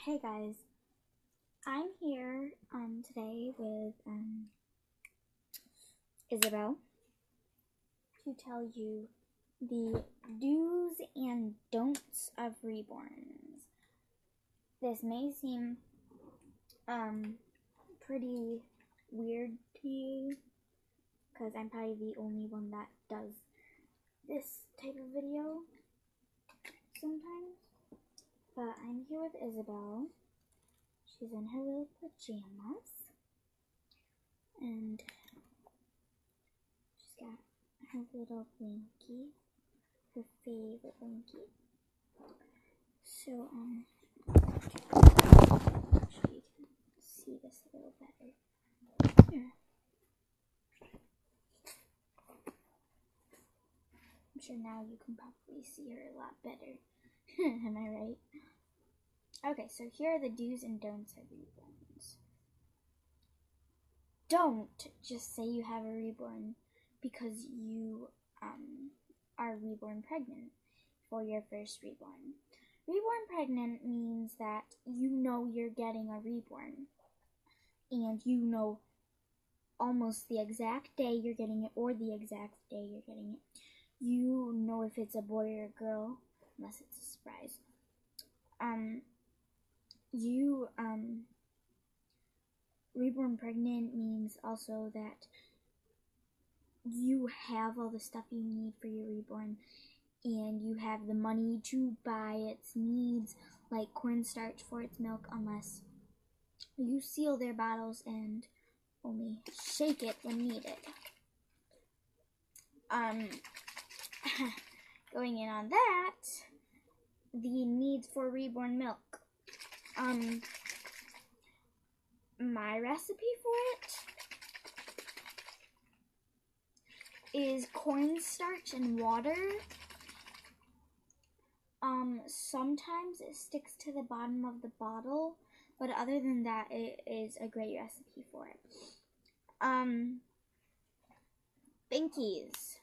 Hey guys, I'm here today with Isabel to tell you the do's and don'ts of reborns. This may seem pretty weird to you because I'm probably the only one that does this type of video sometimes, but I'm here with Isabel. She's in her little pajamas, and she's got her little blankie, her favorite blankie. So, actually you can see this a little better. Here. I'm sure now you can probably see her a lot better. Am I right? Okay, so here are the do's and don'ts of reborns. Don't just say you have a reborn because you are reborn pregnant for your first reborn. Reborn pregnant means that you know you're getting a reborn, and you know almost the exact day you're getting it or the exact day you're getting it. You know if it's a boy or a girl, unless it's a surprise. Reborn pregnant means also that you have all the stuff you need for your reborn, and you have the money to buy its needs, like cornstarch for its milk, unless you seal their bottles and only shake it when needed. Going in on that, the needs for reborn milk. My recipe for it is cornstarch and water. Sometimes it sticks to the bottom of the bottle, but other than that, it is a great recipe for it. Binkies.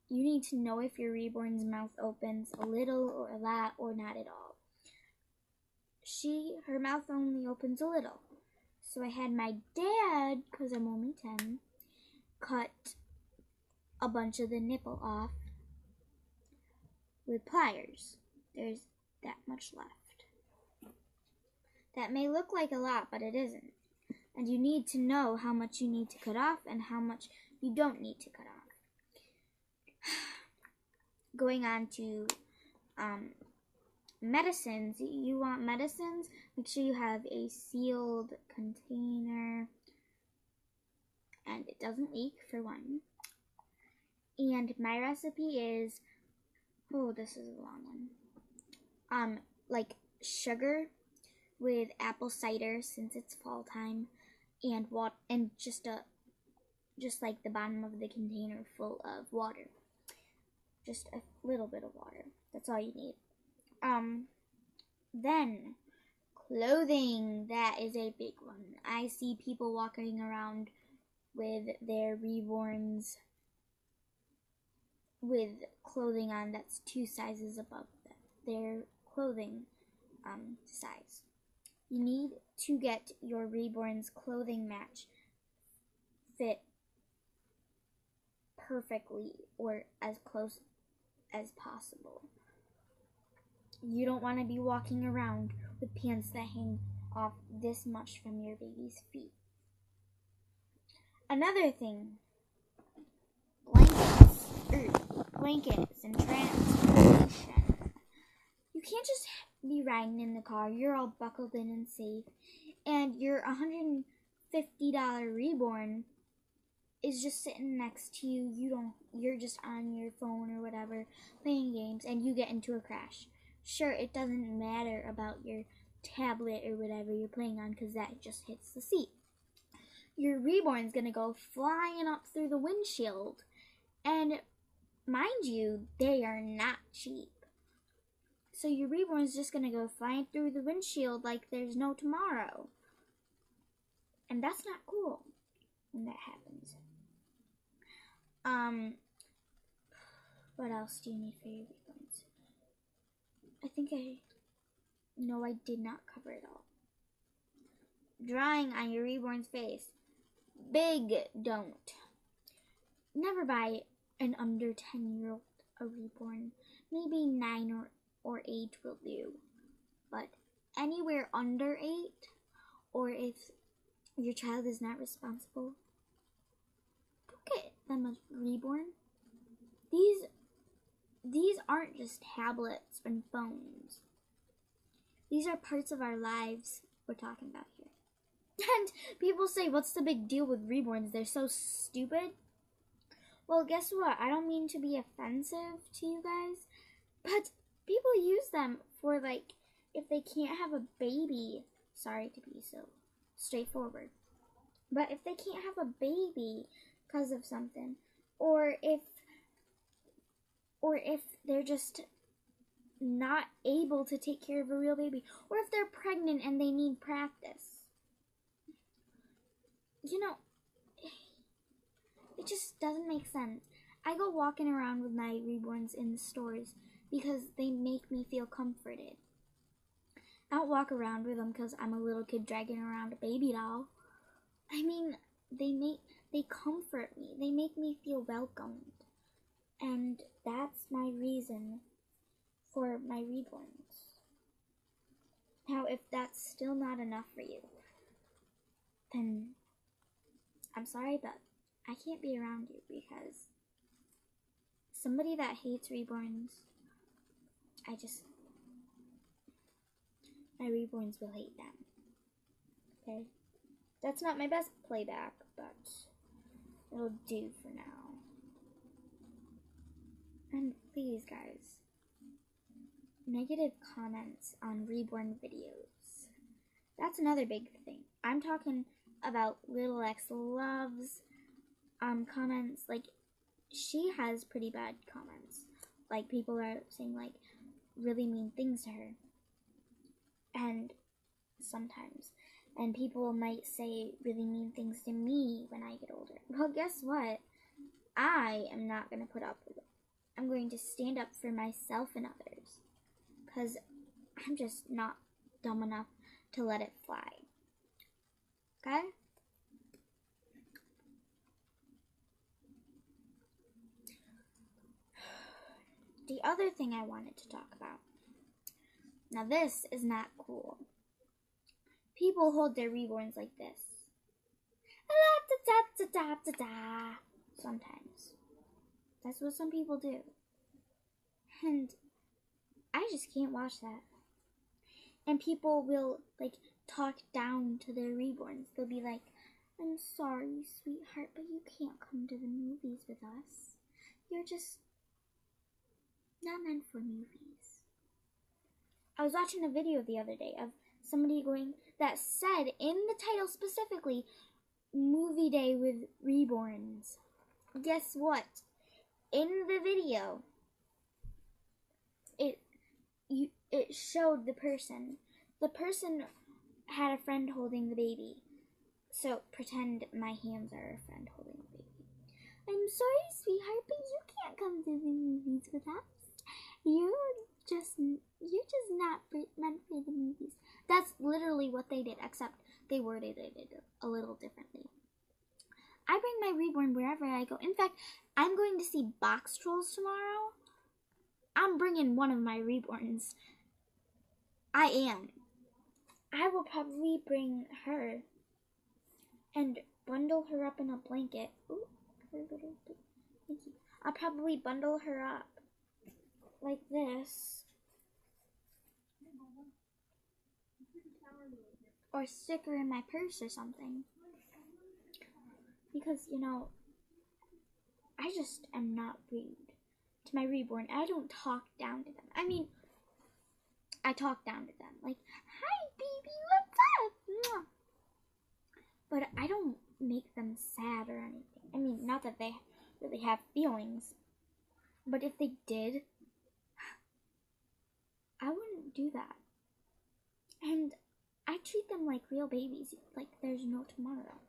You need to know if your reborn's mouth opens a little or a lot or not at all. Her mouth only opens a little. So I had my dad, because I'm only 10, cut a bunch of the nipple off with pliers. There's that much left. That may look like a lot, but it isn't. And you need to know how much you need to cut off and how much you don't need to cut off. Going on to medicines. You want medicines? Make sure you have a sealed container and it doesn't leak, for one. And my recipe is, this is a long one. Like sugar with apple cider, since it's fall time, and just like the bottom of the container full of water. Just a little bit of water. That's all you need. Then clothing. That is a big one. I see people walking around with their reborns with clothing on that's 2 sizes above their clothing size. You need to get your reborn's clothing match fit perfectly or as close as possible. You don't want to be walking around with pants that hang off this much from your baby's feet. Another thing, blankets and transportation. You can't just be riding in the car. You're all buckled in and safe, and your $150 reborn is just sitting next to you. You're just on your phone or whatever playing games, and you get into a crash. Sure, it doesn't matter about your tablet or whatever you're playing on, because that just hits the seat. Your reborn's gonna go flying up through the windshield, and mind you, they are not cheap. So your reborn's just gonna go flying through the windshield like there's no tomorrow, and that's not cool when that happens. What else do you need for your reborns? I think No, I did not cover it all. Drawing on your reborn's face. Big don't. Never buy an under 10-year-old a reborn. Maybe 9 or 8 will do. But anywhere under 8, or if your child is not responsible, don't get them a reborn. These aren't just tablets and phones. These are parts of our lives we're talking about here. And people say, what's the big deal with reborns? They're so stupid. Well, guess what? I don't mean to be offensive to you guys, but people use them for, like, if they can't have a baby. Sorry to be so straightforward. But if they can't have a baby because of something, or if they're just not able to take care of a real baby, or if they're pregnant and they need practice. You know, it just doesn't make sense. I go walking around with my reborns in the stores because they make me feel comforted. I don't walk around with them because I'm a little kid dragging around a baby doll. I mean, they comfort me. They make me feel welcomed. And that's my reason for my reborns. Now, if that's still not enough for you, then I'm sorry, but I can't be around you because somebody that hates reborns, my reborns will hate them. Okay? That's not my best playback, but it'll do for now. And please, guys, negative comments on reborn videos. That's another big thing. I'm talking about Little X Loves comments. Like, she has pretty bad comments. Like, people are saying, like, really mean things to her. And sometimes. And people might say really mean things to me when I get older. Well, guess what? I am not going to put up with it. I'm going to stand up for myself and others. Because I'm just not dumb enough to let it fly. Okay? The other thing I wanted to talk about. Now this is not cool. People hold their reborns like this. Sometimes. That's what some people do. And I just can't watch that. And people will, like, talk down to their reborns. They'll be like, I'm sorry, sweetheart, but you can't come to the movies with us. You're just not meant for movies. I was watching a video the other day of somebody that said in the title specifically, movie day with reborns. Guess what? In the video, it showed the person. The person had a friend holding the baby. So pretend my hands are a friend holding the baby. I'm sorry, sweetheart, but you can't come to the movies with us. You're just not meant for the movies. That's literally what they did, except they worded it a little differently. I bring my reborn wherever I go. In fact, I'm going to see Box Trolls tomorrow. I'm bringing one of my reborns. I am. I will probably bring her and bundle her up in a blanket. Ooh, thank you. I'll probably bundle her up like this. Or stick her in my purse or something. Because, you know, I just am not rude to my reborn. I don't talk down to them. I mean, I talk down to them. Like, hi, baby, what's up? But I don't make them sad or anything. I mean, not that they really have feelings. But if they did, I wouldn't do that. And I treat them like real babies. Like there's no tomorrow.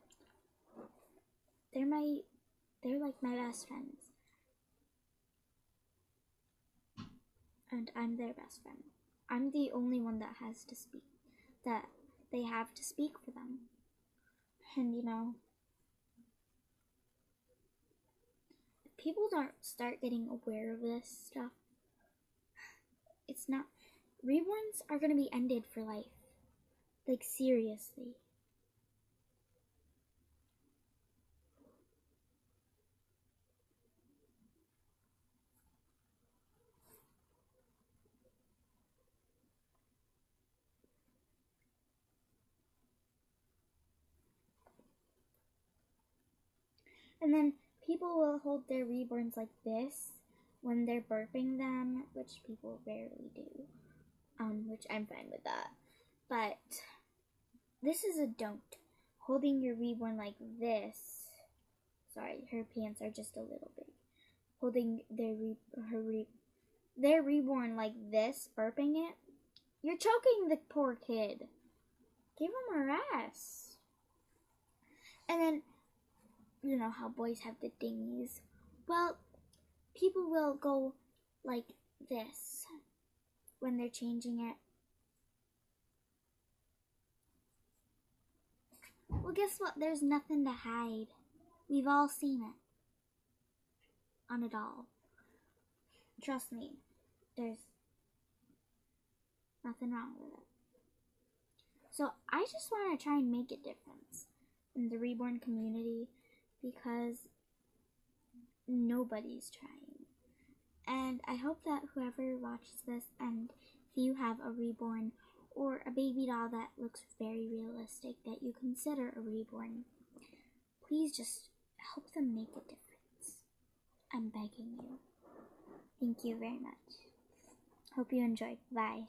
They're like my best friends. And I'm their best friend. I'm the only one that has to speak, that they have to speak for them. And if people don't start getting aware of this stuff, it's not, reborns are going to be ended for life. Like, seriously. And then people will hold their reborns like this when they're burping them, which people rarely do, which I'm fine with that. But this is a don't. Holding your reborn like this. Sorry, her pants are just a little big. Holding their reborn like this, burping it. You're choking the poor kid. Give him a rest. And then, you know how boys have the dingies. Well, people will go like this when they're changing it. Well, guess what? There's nothing to hide. We've all seen it. On a doll. Trust me, there's nothing wrong with it. So I just want to try and make a difference in the reborn community because nobody's trying. And I hope that whoever watches this, and if you have a reborn or a baby doll that looks very realistic that you consider a reborn, please just help them make a difference. I'm begging you. Thank you very much. Hope you enjoyed. Bye.